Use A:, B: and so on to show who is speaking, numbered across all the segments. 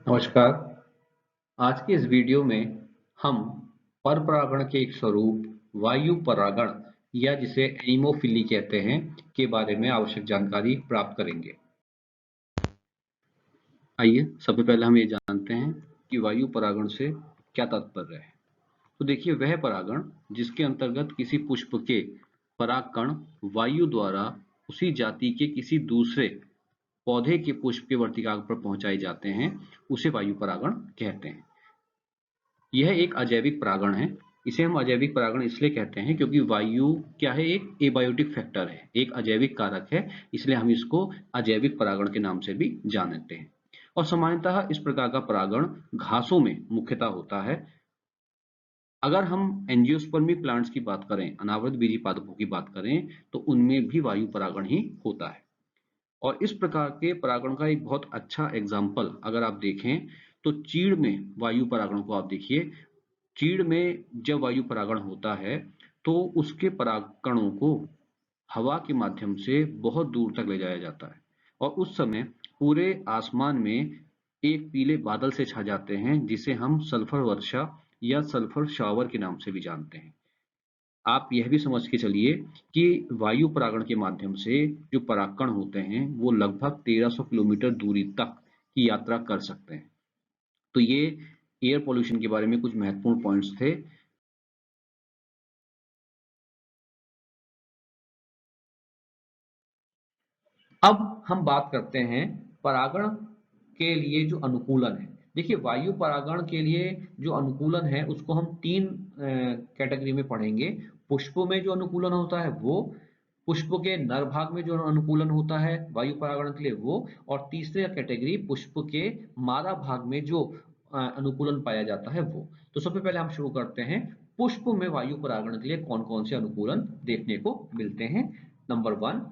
A: नमस्कार। आज के इस वीडियो में हम परपरागण के एक स्वरूप वायु परागण या जिसे एनिमोफिली कहते हैं के बारे में आवश्यक जानकारी प्राप्त करेंगे। आइए सबसे पहले हम ये जानते हैं कि वायु परागण से क्या तात्पर्य है। तो देखिए, वह परागण जिसके अंतर्गत किसी पुष्प के परागकण वायु द्वारा उसी जाति के किसी दूसरे पौधे के पुष्प के वर्तिकाग्र पर पहुंचाए जाते हैं, उसे वायु परागण कहते हैं। यह एक अजैविक परागण है। इसे हम अजैविक परागण इसलिए कहते हैं क्योंकि वायु क्या है, एक एबायोटिक फैक्टर है, एक अजैविक कारक है, इसलिए हम इसको अजैविक परागण के नाम से भी जानते हैं। और सामान्यतः इस प्रकार का परागण घासों में मुख्यतः होता है। अगर हम एंजियोस्पर्मी प्लांट्स की बात करें, अनावृत बीजी पादपों की बात करें, तो उनमें भी वायु परागण ही होता है। और इस प्रकार के परागण का एक बहुत अच्छा एग्जाम्पल अगर आप देखें तो चीड़ में वायु परागण को आप देखिए। चीड़ में जब वायु परागण होता है तो उसके परागकणों को हवा के माध्यम से बहुत दूर तक ले जाया जाता है और उस समय पूरे आसमान में एक पीले बादल से छा जाते हैं, जिसे हम सल्फर वर्षा या सल्फर शावर के नाम से भी जानते हैं। आप यह भी समझ के चलिए कि वायु परागण के माध्यम से जो परागकण होते हैं वो लगभग 1300 किलोमीटर दूरी तक की यात्रा कर सकते हैं। तो ये एयर पॉल्यूशन के बारे में कुछ महत्वपूर्ण पॉइंट्स थे। अब हम बात करते हैं परागण के लिए जो अनुकूलन है। देखिए, वायु परागण के लिए जो अनुकूलन है उसको हम तीन कैटेगरी में पढ़ेंगे। पुष्पों में जो अनुकूलन होता है वो, पुष्प के नर भाग में जो अनुकूलन होता है वायु परागण के लिए वो, और तीसरे कैटेगरी पुष्प के मादा भाग में जो अनुकूलन पाया जाता है वो। तो सबसे पहले हम शुरू करते हैं पुष्प में वायु परागण के लिए कौन कौन से अनुकूलन देखने को मिलते हैं। नंबर वन,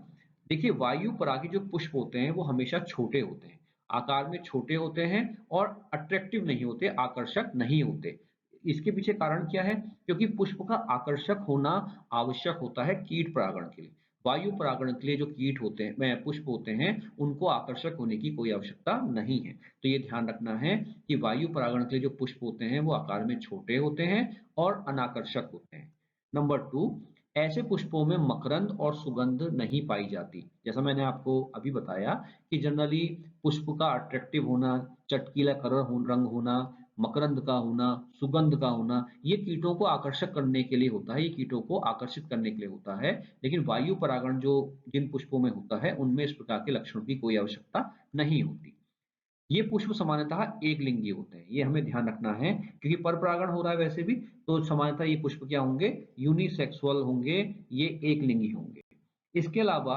A: देखिए, वायु परागी जो पुष्प होते हैं वो हमेशा छोटे होते हैं, आकार में छोटे होते हैं और अट्रैक्टिव नहीं होते, आकर्षक नहीं होते। इसके पीछे कारण क्या है? क्योंकि पुष्प का आकर्षक होना आवश्यक होता है कीट परागण के लिए। वायु परागण के लिए जो कीट होते हैं, पुष्प होते हैं, उनको आकर्षक होने की कोई आवश्यकता नहीं है। तो ये ध्यान रखना है कि वायु परागण के लिए जो पुष्प होते हैं वो आकार में छोटे होते हैं और अनाकर्षक होते हैं। नंबर टू, ऐसे पुष्पों में मकरंद और सुगंध नहीं पाई जाती। जैसा मैंने आपको अभी बताया कि जनरली पुष्प का अट्रैक्टिव होना, चटकीला रंग होना, मकरंद का होना, सुगंध का होना, ये कीटों को आकर्षक करने के लिए होता है, ये कीटों को आकर्षित करने के लिए होता है। लेकिन वायु परागण जो जिन पुष्पों में होता है उनमें इस प्रकार के लक्षणों की कोई आवश्यकता नहीं होती। ये पुष्प सामान्यतः एक लिंगी होते हैं, ये हमें ध्यान रखना है क्योंकि परपरागण हो रहा है वैसे भी, तो सामान्यतः ये पुष्प क्या होंगे? यूनिसेक्सुअल होंगे, ये एक लिंगी होंगे। इसके अलावा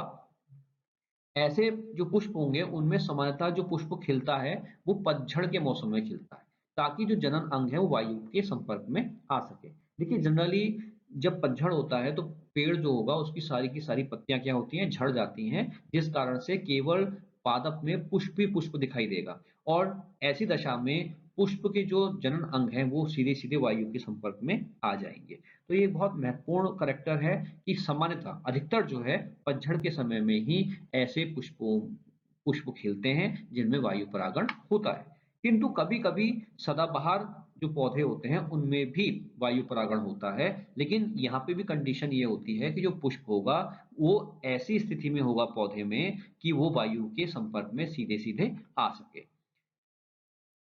A: ऐसे जो पुष्प होंगे उनमें सामान्यतः जो पुष्प खिलता है वो पतझड़ के मौसम में खिलता है, ताकि जो जनन अंग है वो वायु के संपर्क में आ सके। देखिए, जनरली जब पतझड़ होता है तो पेड़ जो होगा उसकी सारी की सारी पत्तियां क्या होती हैं? झड़ जाती हैं, जिस कारण से केवल पादप में पुष्प ही पुष्प दिखाई देगा। और ऐसी दशा में पुष्प के जो जनन अंग हैं वो सीधे सीधे वायु के संपर्क में आ जाएंगे। तो ये बहुत महत्वपूर्ण करैक्टर है कि सामान्यतः अधिकतर जो है पतझड़ के समय में ही ऐसे पुष्प खिलते हैं जिनमें वायु परागण होता है। किंतु कभी कभी सदाबहार जो पौधे होते हैं उनमें भी वायु परागण होता है, लेकिन यहाँ पे भी कंडीशन ये होती है कि जो पुष्प होगा वो ऐसी स्थिति में होगा पौधे में कि वो वायु के संपर्क में सीधे सीधे आ सके।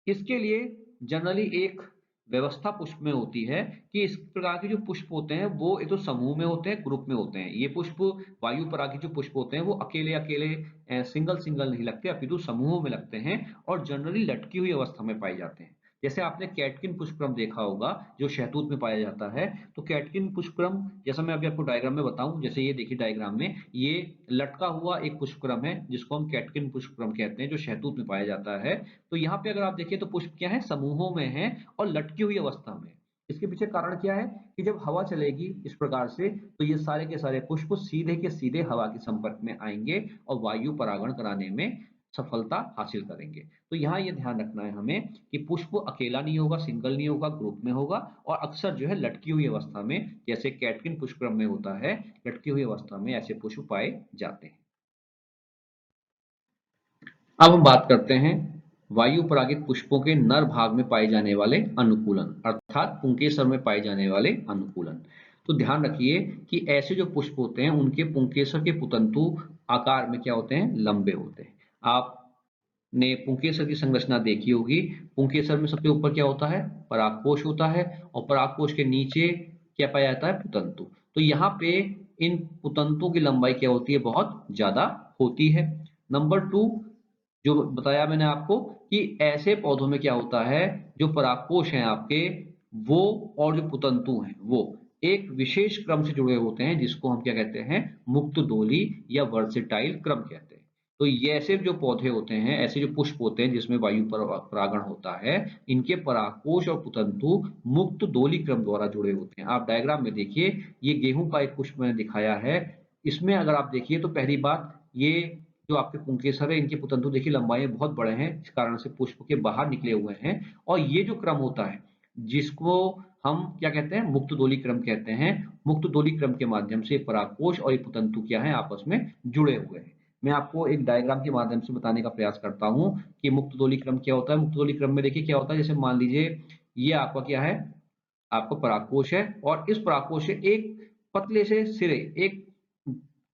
A: इसके लिए जनरली एक व्यवस्था पुष्प में होती है कि इस प्रकार के जो पुष्प होते हैं वो एक तो समूह में होते हैं, ग्रुप में होते हैं। ये पुष्प वायु परागी जो पुष्प होते हैं वो अकेले अकेले सिंगल सिंगल नहीं लगते, अपितु समूहों में लगते हैं और जनरली लटकी हुई अवस्था में पाए जाते हैं। जैसे आपने कैटकिन पुष्पक्रम देखा होगा जो शहतूत में पाया जाता है। तो कैटकिन पुष्पक्रम, जैसा मैं अभी आपको डायग्राम में बताऊं, जैसे ये देखिए डायग्राम में ये लटका हुआ एक पुष्पक्रम है जिसको हम कैटकिन पुष्पक्रम कहते हैं, जो शहतूत में पाया जाता है। तो यहाँ पे अगर आप देखिए तो पुष्प क्या है? समूहों में है और लटकी हुई अवस्था में। इसके पीछे कारण क्या है कि जब हवा चलेगी इस प्रकार से तो ये सारे के सारे पुष्प सीधे के सीधे हवा के संपर्क में आएंगे और वायु परागण कराने में सफलता हासिल करेंगे। तो यहाँ ये ध्यान रखना है हमें कि पुष्प अकेला नहीं होगा, सिंगल नहीं होगा, ग्रुप में होगा और अक्सर जो है लटकी हुई अवस्था में, जैसे कैटकिन पुष्पक्रम में होता है, लटकी हुई अवस्था में ऐसे पुष्प पाए जाते हैं। अब हम बात करते हैं वायु परागित पुष्पों के नर भाग में पाए जाने वाले अनुकूलन, अर्थात पुंकेसर में पाए जाने वाले अनुकूलन। तो ध्यान रखिए कि ऐसे जो पुष्प होते हैं उनके पुंकेसर के पुतंतु आकार में क्या होते हैं, लंबे होते हैं। आपने पुंकेसर की संरचना देखी होगी। पुंकेसर में सबसे ऊपर क्या होता है, परागकोश होता है और परागकोश के नीचे क्या पाया जाता है, पुतंतु। तो यहाँ पे इन पुतंतुओं की लंबाई क्या होती है, बहुत ज्यादा होती है। नंबर 2, जो बताया मैंने आपको कि ऐसे पौधों में क्या होता है, जो परागकोश हैं आपके, वो और जो पुतंतु हैं वो एक विशेष क्रम से जुड़े होते हैं, जिसको हम क्या कहते हैं, मुक्त दोली या वर्सेटाइल क्रम कहते हैं। तो ये ऐसे जो पौधे होते हैं, ऐसे जो पुष्प होते हैं जिसमें वायु परागण होता है, इनके परागकोश और पुतंतु मुक्त दोली क्रम द्वारा जुड़े होते हैं। आप डायग्राम में देखिए, ये गेहूं का एक पुष्प मैंने दिखाया है। इसमें अगर आप देखिए तो पहली बात, ये जो आपके पुंकेसर है, इनके पुतंतु देखिए लंबाई में बहुत बड़े हैं, इस कारण से पुष्प के बाहर निकले हुए हैं। और ये जो क्रम होता है, जिसको हम क्या कहते हैं, मुक्त दोली क्रम कहते हैं। मुक्त दोली क्रम के माध्यम से परागकोश और ये पुतंतु क्या है, आपस में जुड़े हुए हैं। मैं आपको एक डायग्राम के माध्यम से बताने का प्रयास करता हूं कि मुक्त दोली क्रम क्या होता है। मुक्त दोली क्रम में देखिए क्या होता है, जैसे मान लीजिए ये आपका क्या है, आपका परागकोश है और इस परागकोश से एक पतले से सिरे, एक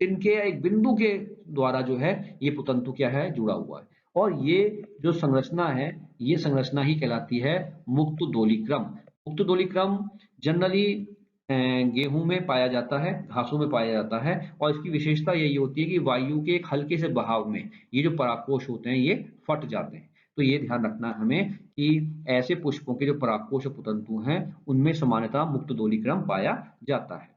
A: इनके या एक बिंदु के द्वारा जो है ये पुतंतु क्या है, जुड़ा हुआ है। और ये जो संरचना है, ये संरचना ही कहलाती है मुक्त दोली क्रम। मुक्त दोली क्रम जनरली गेहूं में पाया जाता है, घासों में पाया जाता है और इसकी विशेषता यही होती है कि वायु के एक हल्के से बहाव में ये जो परागकोश होते हैं ये फट जाते हैं। तो ये ध्यान रखना है हमें कि ऐसे पुष्पों के जो परागकोश और पुतंतु हैं उनमें सामान्यतः मुक्त दोली क्रम पाया जाता है।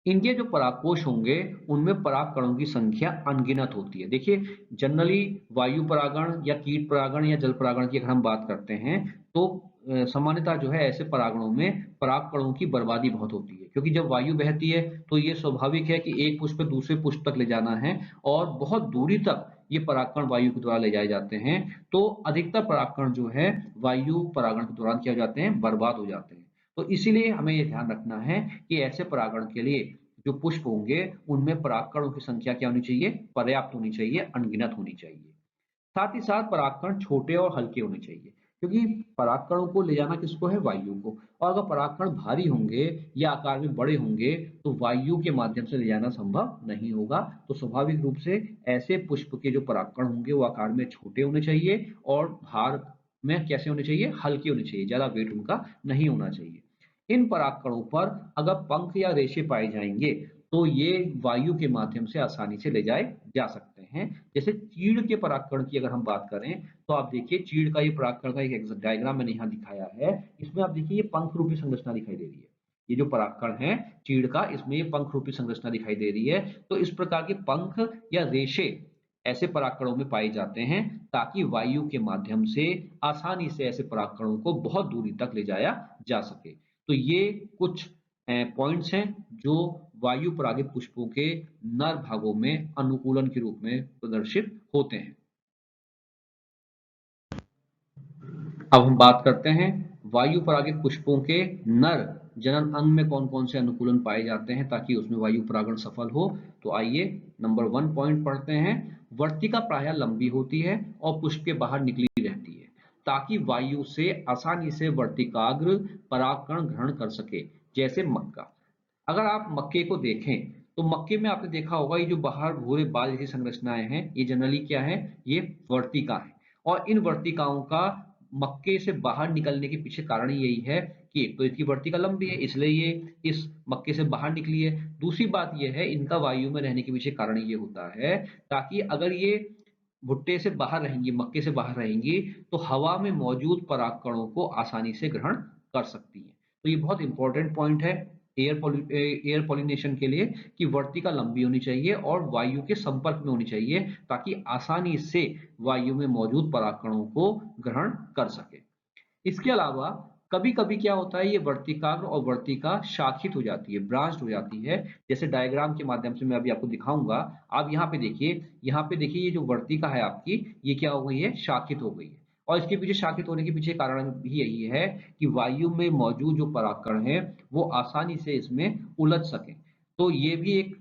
A: इनके जो परागकोश होंगे उनमें पराग कणों की संख्या अनगिनत होती है। देखिए जनरली वायु परागण या कीट परागण या जल परागण की अगर हम बात करते हैं तो सामान्यतः जो है ऐसे परागणों में पराग कणों की बर्बादी बहुत होती है, क्योंकि जब वायु बहती है तो ये स्वाभाविक है कि एक पुष्प दूसरे पुष्प तक ले जाना है और बहुत दूरी तक ये परागकण वायु के द्वारा ले जाए जाते हैं। तो अधिकतर परागकण जो है वायु परागण के दौरान क्या हो जाते हैं, बर्बाद हो जाते हैं। तो इसीलिए हमें ये ध्यान रखना है कि ऐसे परागण के लिए जो पुष्प होंगे उनमें परागकणों की संख्या क्या होनी चाहिए, पर्याप्त होनी चाहिए, अनगिनत होनी चाहिए। साथ ही साथ परागकण छोटे और हल्के होने चाहिए, क्योंकि परागकणों को ले जाना किसको है, वायु को। और अगर परागकण भारी होंगे या आकार में बड़े होंगे तो वायु के माध्यम से ले जाना संभव नहीं होगा। तो स्वाभाविक रूप से ऐसे पुष्प के जो परागकण होंगे वो आकार में छोटे होने चाहिए और भार में कैसे होने चाहिए, हल्के होने चाहिए, ज्यादा वेट उनका नहीं होना चाहिए। इन परागकणों पर अगर पंख या रेशे पाए जाएंगे तो ये वायु के माध्यम से आसानी से ले जाए जा सकते हैं। जैसे चीड़ के परागकण की अगर हम बात करें तो आप देखिए चीड़ का ये परागकण का एक डायग्राम मैंने यहाँ दिखाया है। इसमें आप देखिए ये पंख रूपी संरचना दिखाई दे रही है। ये जो परागकण है चीड़ का, इसमें ये पंख रूपी संरचना दिखाई दे रही है। तो इस प्रकार के पंख या रेशे ऐसे परागकणों में पाए जाते हैं ताकि वायु के माध्यम से आसानी से ऐसे परागकणों को बहुत दूरी तक ले जाया जा सके। तो ये कुछ पॉइंट्स हैं जो वायु परागित पुष्पों के नर भागों में अनुकूलन के रूप में प्रदर्शित होते हैं। अब हम बात करते हैं वायु परागित पुष्पों के नर जनन अंग में कौन कौन से अनुकूलन पाए जाते हैं ताकि उसमें वायु परागण सफल हो। तो आइए नंबर 1 पॉइंट पढ़ते हैं। वर्तिका प्रायः लंबी होती है और पुष्प के बाहर निकली रहती है ताकि वायु से आसानी से वर्तिकाग्र परागकण ग्रहण कर सके, जैसे मक्का। अगर आप मक्के को देखें तो मक्के में आपने देखा होगा ये जो बाहर भूरे बाल जैसी संरचनाएं हैं ये जनरली क्या है, ये वर्तिका है। और इन वर्तिकाओं का मक्के से बाहर निकलने के पीछे कारण ही यही है कि एक तो इसकी वर्तिका लंबी है इसलिए ये इस मक्के से बाहर निकली है। दूसरी बात यह है इनका वायु में रहने के पीछे कारण ये होता है ताकि अगर ये भुट्टे से बाहर रहेंगी, मक्के से बाहर रहेंगी, तो हवा में मौजूद परागकणों को आसानी से ग्रहण कर सकती है। तो ये बहुत इंपॉर्टेंट पॉइंट है एयर पॉलिनेशन के लिए कि वर्तिका लंबी होनी चाहिए और वायु के संपर्क में होनी चाहिए ताकि आसानी से वायु में मौजूद परागकणों को ग्रहण कर सके। इसके अलावा कभी कभी क्या होता है, ये वर्तिकाग्र और वर्तिका शाखित हो जाती है, ब्रांच्ड हो जाती है। जैसे डायग्राम के माध्यम से मैं अभी आपको दिखाऊंगा। आप यहाँ पे देखिए, यहाँ पे देखिए, ये जो वर्तिका है आपकी, ये क्या हो गई है, शाखित हो गई है। और इसके पीछे शाखित होने के पीछे कारण भी यही है कि वायु में मौजूद जो परागकण है वो आसानी से इसमें उलझ सके। तो ये भी एक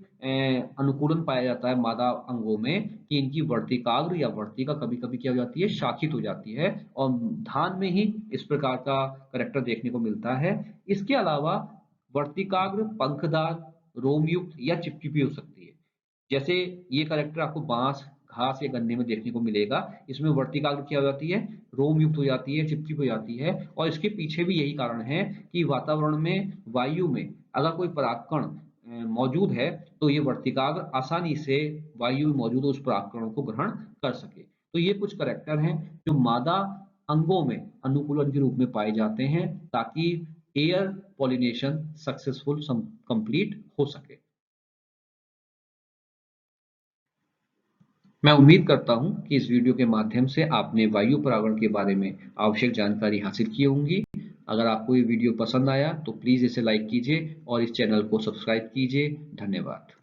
A: अनुकूलन पाया जाता है मादा अंगों में कि इनकी वर्तिकाग्र या वर्तिका कभी कभी क्या हो जाती है, शाखित हो जाती है। और धान में ही इस प्रकार का करैक्टर देखने को मिलता है। इसके अलावा वर्तिकाग्र पंखदार, रोमयुक्त या चिपचिपी हो सकती है। जैसे ये करैक्टर आपको बांस, घास या गन्ने में देखने को मिलेगा। इसमें वर्तिकाग्र क्या हो जाती है, रोम युक्त हो जाती है, चिपचिप हो जाती है। और इसके पीछे भी यही कारण है कि वातावरण में, वायु में अगर कोई परागकण मौजूद है तो ये वर्तिकाग्र आसानी से वायु में मौजूद उस परागकणों को ग्रहण कर सके। तो ये कुछ करैक्टर हैं जो मादा अंगों में अनुकूलन के रूप में पाए जाते हैं ताकि एयर पॉलिनेशन सक्सेसफुल कंप्लीट हो सके। मैं उम्मीद करता हूं कि इस वीडियो के माध्यम से आपने वायु परागण के बारे में आवश्यक जानकारी हासिल की होंगी। अगर आपको ये वीडियो पसंद आया तो प्लीज़ इसे लाइक कीजिए और इस चैनल को सब्सक्राइब कीजिए। धन्यवाद।